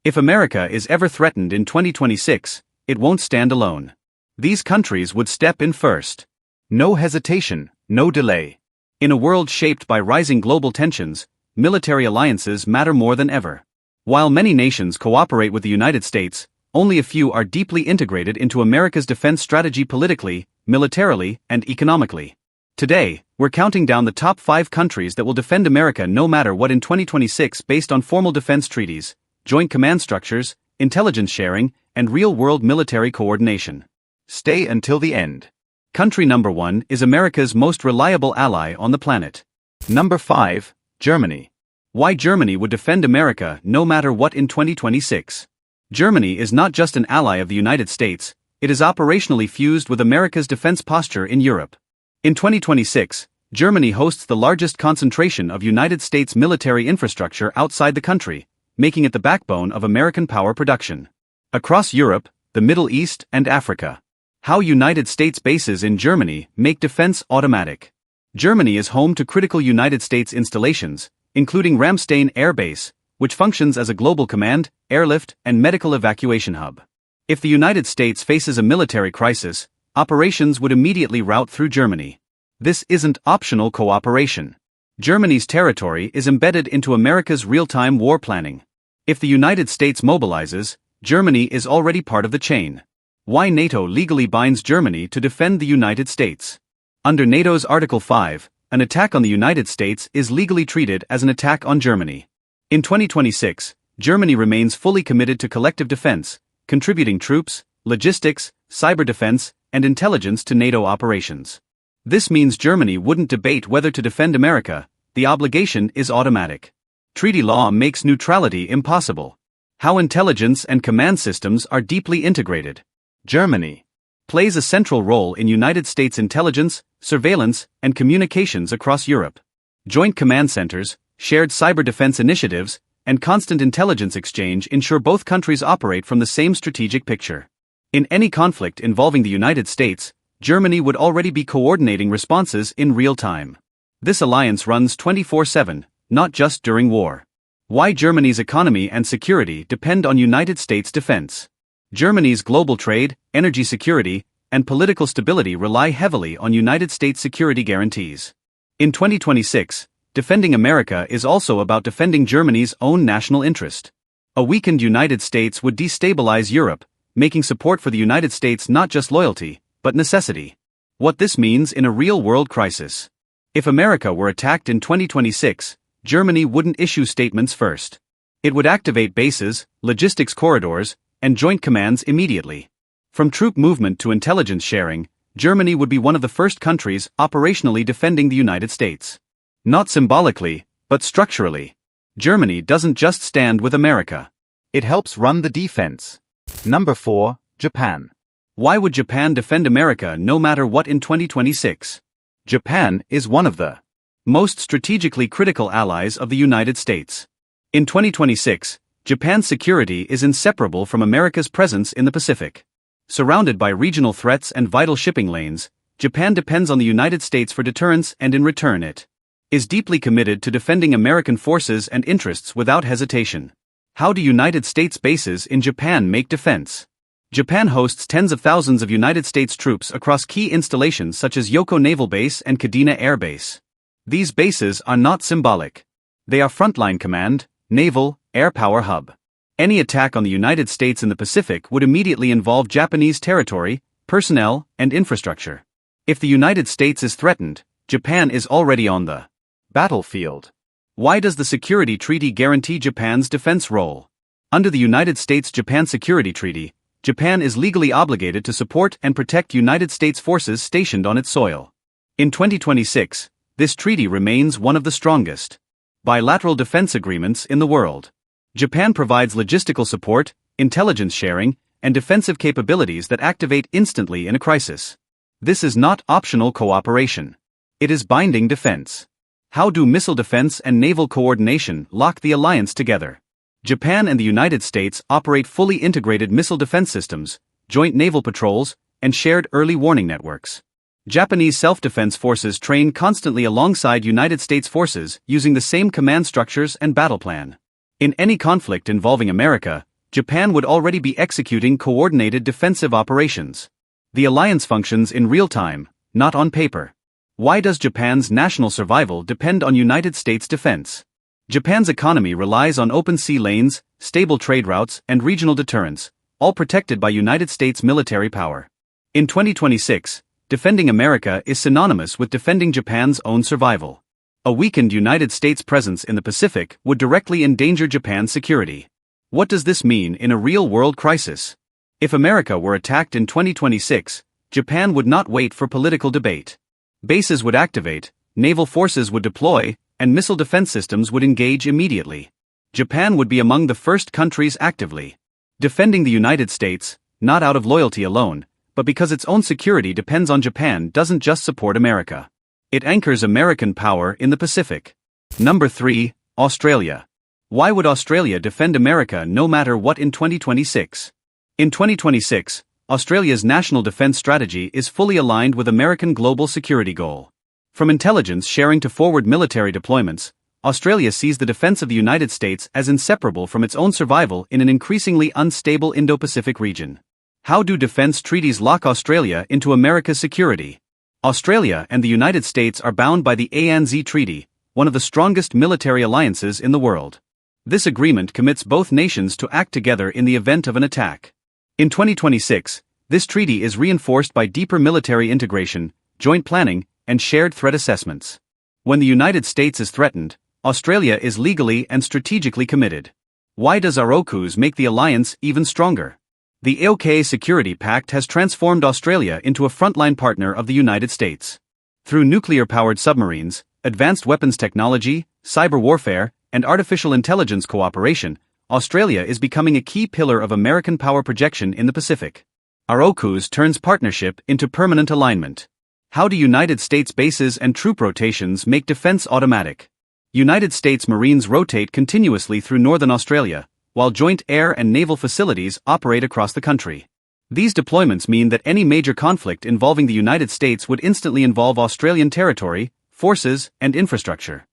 If America is ever threatened in 2026, it won't stand alone. These countries would step in first. No hesitation, no delay. In a world shaped by rising global tensions, military alliances matter more than ever. While many nations cooperate with the United States, only a few are deeply integrated into America's defense strategy politically, militarily, and economically. Today, we're counting down the top 5 countries that will defend America no matter what in 2026 based on formal defense treaties, joint command structures, intelligence sharing, and real-world military coordination. Stay until the end. Country number 1 is America's most reliable ally on the planet. Number 5, Germany. Why Germany would defend America no matter what in 2026. Germany is not just an ally of the United States, it is operationally fused with America's defense posture in Europe. In 2026, Germany hosts the largest concentration of United States military infrastructure outside the country, making it the backbone of American power production. Across Europe, the Middle East, and Africa. How United States bases in Germany make defense automatic. Germany is home to critical United States installations, including Ramstein Air Base, which functions as a global command, airlift, and medical evacuation hub. If the United States faces a military crisis, operations would immediately route through Germany. This isn't optional cooperation. Germany's territory is embedded into America's real-time war planning. If the United States mobilizes, Germany is already part of the chain. Why NATO legally binds Germany to defend the United States. Under NATO's Article 5, an attack on the United States is legally treated as an attack on Germany. In 2026, Germany remains fully committed to collective defense, contributing troops, logistics, cyber defense, and intelligence to NATO operations. This means Germany wouldn't debate whether to defend America, the obligation is automatic. Treaty law makes neutrality impossible. How intelligence and command systems are deeply integrated. Germany plays a central role in United States intelligence, surveillance, and communications across Europe. Joint command centers, shared cyber defense initiatives, and constant intelligence exchange ensure both countries operate from the same strategic picture. In any conflict involving the United States, Germany would already be coordinating responses in real time. This alliance runs 24/7, not just during war. Why Germany's economy and security depend on United States defense. Germany's global trade, energy security, and political stability rely heavily on United States security guarantees. In 2026, defending America is also about defending Germany's own national interest. A weakened United States would destabilize Europe, making support for the United States not just loyalty, but necessity. What this means in a real-world crisis. If America were attacked in 2026, Germany wouldn't issue statements first. It would activate bases, logistics corridors, and joint commands immediately. From troop movement to intelligence sharing, Germany would be one of the first countries operationally defending the United States. Not symbolically, but structurally. Germany doesn't just stand with America. It helps run the defense. Number 4, Japan. Why would Japan defend America no matter what in 2026? Japan is one of the most strategically critical allies of the United States. In 2026, Japan's security is inseparable from America's presence in the Pacific. Surrounded by regional threats and vital shipping lanes, Japan depends on the United States for deterrence, and in return it is deeply committed to defending American forces and interests without hesitation. How do United States bases in Japan make defense? Japan hosts tens of thousands of United States troops across key installations such as Yoko Naval Base and Kadena Air Base. These bases are not symbolic. They are frontline command, naval, air power hub. Any attack on the United States in the Pacific would immediately involve Japanese territory, personnel, and infrastructure. If the United States is threatened, Japan is already on the battlefield. Why does the security treaty guarantee Japan's defense role? Under the United States-Japan Security Treaty, Japan is legally obligated to support and protect United States forces stationed on its soil. In 2026, this treaty remains one of the strongest bilateral defense agreements in the world. Japan provides logistical support, intelligence sharing, and defensive capabilities that activate instantly in a crisis. This is not optional cooperation. It is binding defense. How do missile defense and naval coordination lock the alliance together? Japan and the United States operate fully integrated missile defense systems, joint naval patrols, and shared early warning networks. Japanese self-defense forces train constantly alongside United States forces using the same command structures and battle plan. In any conflict involving America, Japan would already be executing coordinated defensive operations. The alliance functions in real time, not on paper. Why does Japan's national survival depend on United States defense? Japan's economy relies on open sea lanes, stable trade routes, and regional deterrence, all protected by United States military power. In 2026, defending America is synonymous with defending Japan's own survival. A weakened United States presence in the Pacific would directly endanger Japan's security. What does this mean in a real-world crisis? If America were attacked in 2026, Japan would not wait for political debate. Bases would activate, naval forces would deploy, and missile defense systems would engage immediately. Japan would be among the first countries actively defending the United States, not out of loyalty alone, but because its own security depends on Japan doesn't just support America. It anchors American power in the Pacific. Number 3, Australia. Why would Australia defend America no matter what in 2026? In 2026, Australia's national defense strategy is fully aligned with American global security goal. From intelligence sharing to forward military deployments, Australia sees the defense of the United States as inseparable from its own survival in an increasingly unstable Indo-Pacific region. How do defense treaties lock Australia into America's security? Australia and the United States are bound by the ANZ Treaty, one of the strongest military alliances in the world. This agreement commits both nations to act together in the event of an attack. In 2026, this treaty is reinforced by deeper military integration, joint planning, and shared threat assessments. When the United States is threatened, Australia is legally and strategically committed. Why does AUKUS make the alliance even stronger? The AUKUS Security Pact has transformed Australia into a frontline partner of the United States. Through nuclear-powered submarines, advanced weapons technology, cyber warfare, and artificial intelligence cooperation, Australia is becoming a key pillar of American power projection in the Pacific. AUKUS turns partnership into permanent alignment. How do United States bases and troop rotations make defense automatic? United States Marines rotate continuously through northern Australia, while joint air and naval facilities operate across the country. These deployments mean that any major conflict involving the United States would instantly involve Australian territory, forces, and infrastructure.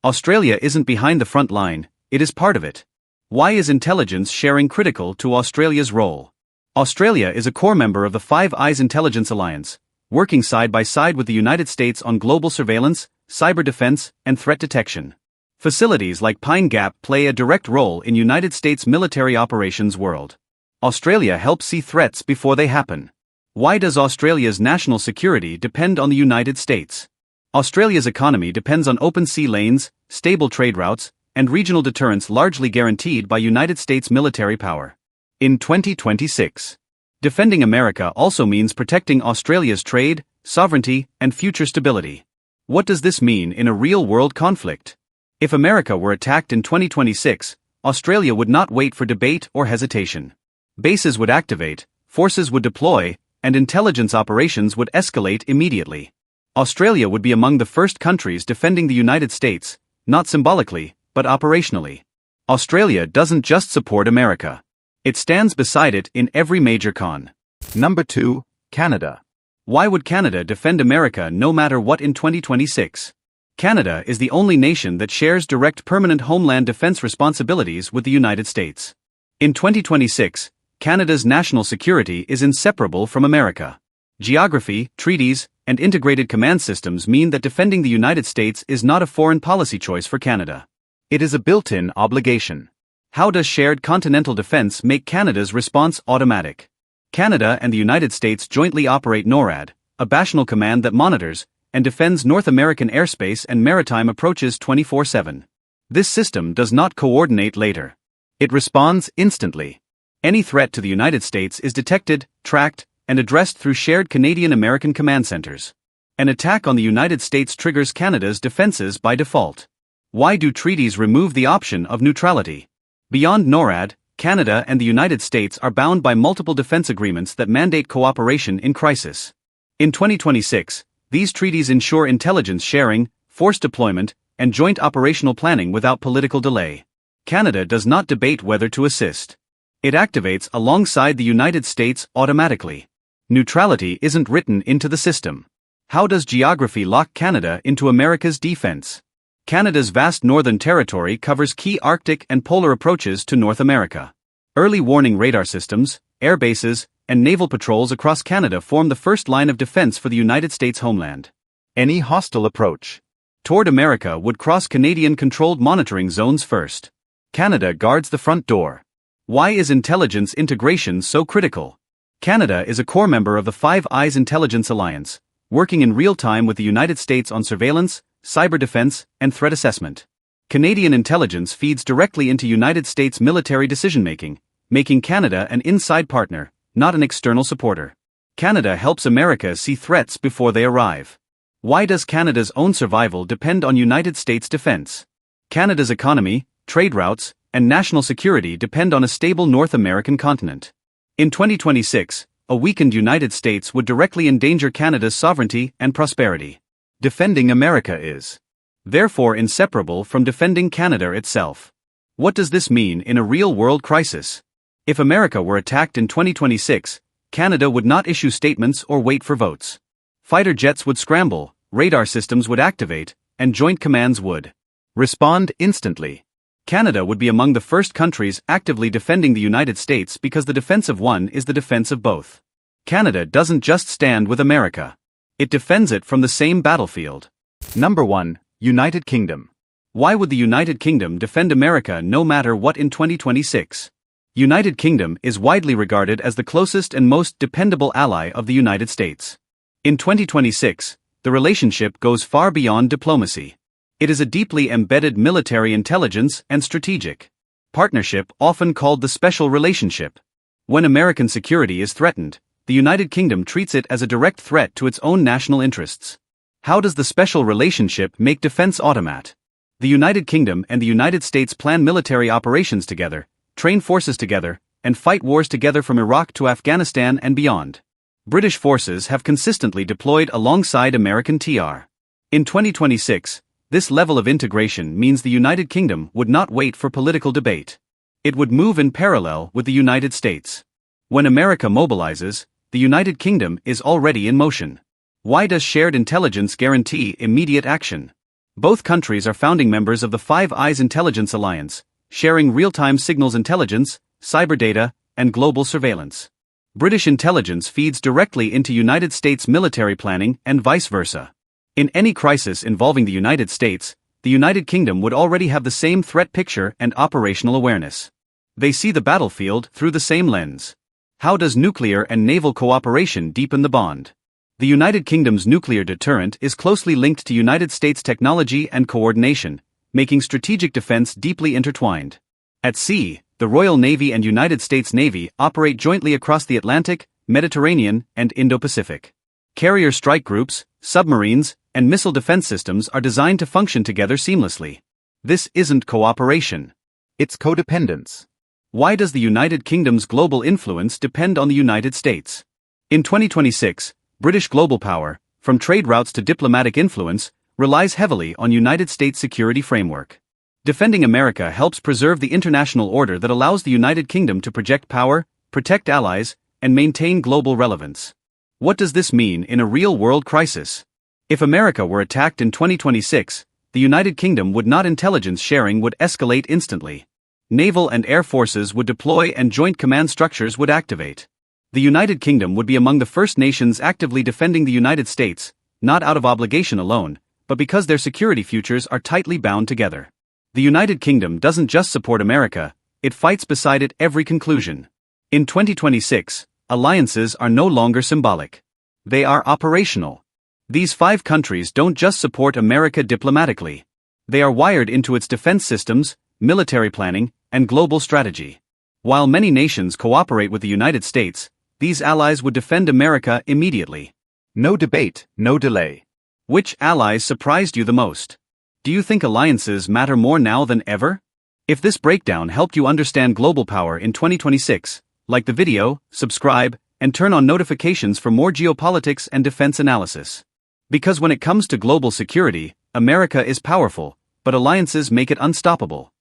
Australia isn't behind the front line, it is part of it. Why is intelligence sharing critical to Australia's role? Australia is a core member of the Five Eyes Intelligence Alliance, working side by side with the United States on global surveillance, cyber defense, and threat detection. Facilities like Pine Gap play a direct role in United States military operations world. Australia helps see threats before they happen. Why does Australia's national security depend on the United States? Australia's economy depends on open sea lanes, stable trade routes, and regional deterrence largely guaranteed by United States military power. In 2026, defending America also means protecting Australia's trade, sovereignty, and future stability. What does this mean in a real-world conflict? If America were attacked in 2026, Australia would not wait for debate or hesitation. Bases would activate, forces would deploy, and intelligence operations would escalate immediately. Australia would be among the first countries defending the United States, not symbolically, but operationally. Australia doesn't just support America. It stands beside it in every major con. Number 2, Canada. Why would Canada defend America no matter what in 2026? Canada is the only nation that shares direct permanent homeland defense responsibilities with the United States. In 2026, Canada's national security is inseparable from America. Geography, treaties, and integrated command systems mean that defending the United States is not a foreign policy choice for Canada. It is a built-in obligation. How does shared continental defense make Canada's response automatic? Canada and the United States jointly operate NORAD, a bational command that monitors and defends North American airspace and maritime approaches 24/7. This system does not coordinate later. It responds instantly. Any threat to the United States is detected, tracked, and addressed through shared Canadian-American command centers. An attack on the United States triggers Canada's defenses by default. Why do treaties remove the option of neutrality? Beyond NORAD, Canada and the United States are bound by multiple defense agreements that mandate cooperation in crisis. In 2026, these treaties ensure intelligence sharing, force deployment, and joint operational planning without political delay. Canada does not debate whether to assist. It activates alongside the United States automatically. Neutrality isn't written into the system. How does geography lock Canada into America's defense? Canada's vast northern territory covers key Arctic and polar approaches to North America. Early warning radar systems, air bases, and naval patrols across Canada form the first line of defense for the United States homeland. Any hostile approach toward America would cross Canadian-controlled monitoring zones first. Canada guards the front door. Why is intelligence integration so critical? Canada is a core member of the Five Eyes Intelligence Alliance, working in real time with the United States on surveillance, cyber defense, and threat assessment. Canadian intelligence feeds directly into United States military decision-making, making Canada an inside partner, not an external supporter. Canada helps America see threats before they arrive. Why does Canada's own survival depend on United States defense? Canada's economy, trade routes, and national security depend on a stable North American continent. In 2026, a weakened United States would directly endanger Canada's sovereignty and prosperity. Defending America is, therefore, inseparable from defending Canada itself. What does this mean in a real-world crisis? If America were attacked in 2026, Canada would not issue statements or wait for votes. Fighter jets would scramble, radar systems would activate, and joint commands would respond instantly. Canada would be among the first countries actively defending the United States because the defense of one is the defense of both. Canada doesn't just stand with America. It defends it from the same battlefield. Number 1. United Kingdom. Why would the United Kingdom defend America no matter what in 2026? United Kingdom is widely regarded as the closest and most dependable ally of the United States. In 2026, the relationship goes far beyond diplomacy. It is a deeply embedded military intelligence and strategic partnership, often called the special relationship. When American security is threatened, the United Kingdom treats it as a direct threat to its own national interests. How does the special relationship make defense automat? The United Kingdom and the United States plan military operations together, train forces together, and fight wars together from Iraq to Afghanistan and beyond. British forces have consistently deployed alongside American TR. In 2026, this level of integration means the United Kingdom would not wait for political debate. It would move in parallel with the United States. When America mobilizes, the United Kingdom is already in motion. Why does shared intelligence guarantee immediate action? Both countries are founding members of the Five Eyes Intelligence Alliance, sharing real-time signals intelligence, cyber data, and global surveillance. British intelligence feeds directly into United States military planning and vice versa. In any crisis involving the United States, the United Kingdom would already have the same threat picture and operational awareness. They see the battlefield through the same lens. How does nuclear and naval cooperation deepen the bond? The United Kingdom's nuclear deterrent is closely linked to United States technology and coordination, making strategic defense deeply intertwined. At sea, the Royal Navy and United States Navy operate jointly across the Atlantic, Mediterranean, and Indo-Pacific. Carrier strike groups, submarines, and missile defense systems are designed to function together seamlessly. This isn't cooperation. It's codependence. Why does the United Kingdom's global influence depend on the United States? In 2026, British global power, from trade routes to diplomatic influence, relies heavily on United States security framework. Defending America helps preserve the international order that allows the United Kingdom to project power, protect allies, and maintain global relevance. What does this mean in a real-world crisis? If America were attacked in 2026, the United Kingdom would not. Intelligence sharing would escalate instantly. Naval and air forces would deploy and joint command structures would activate. The United Kingdom would be among the first nations actively defending the United States, not out of obligation alone, but because their security futures are tightly bound together. The United Kingdom doesn't just support America, it fights beside it every conclusion. In 2026, alliances are no longer symbolic. They are operational. These 5 countries don't just support America diplomatically. They are wired into its defense systems, military planning, and global strategy. While many nations cooperate with the United States, these allies would defend America immediately. No debate, no delay. Which allies surprised you the most? Do you think alliances matter more now than ever? If this breakdown helped you understand global power in 2026, like the video, subscribe, and turn on notifications for more geopolitics and defense analysis. Because when it comes to global security, America is powerful, but alliances make it unstoppable.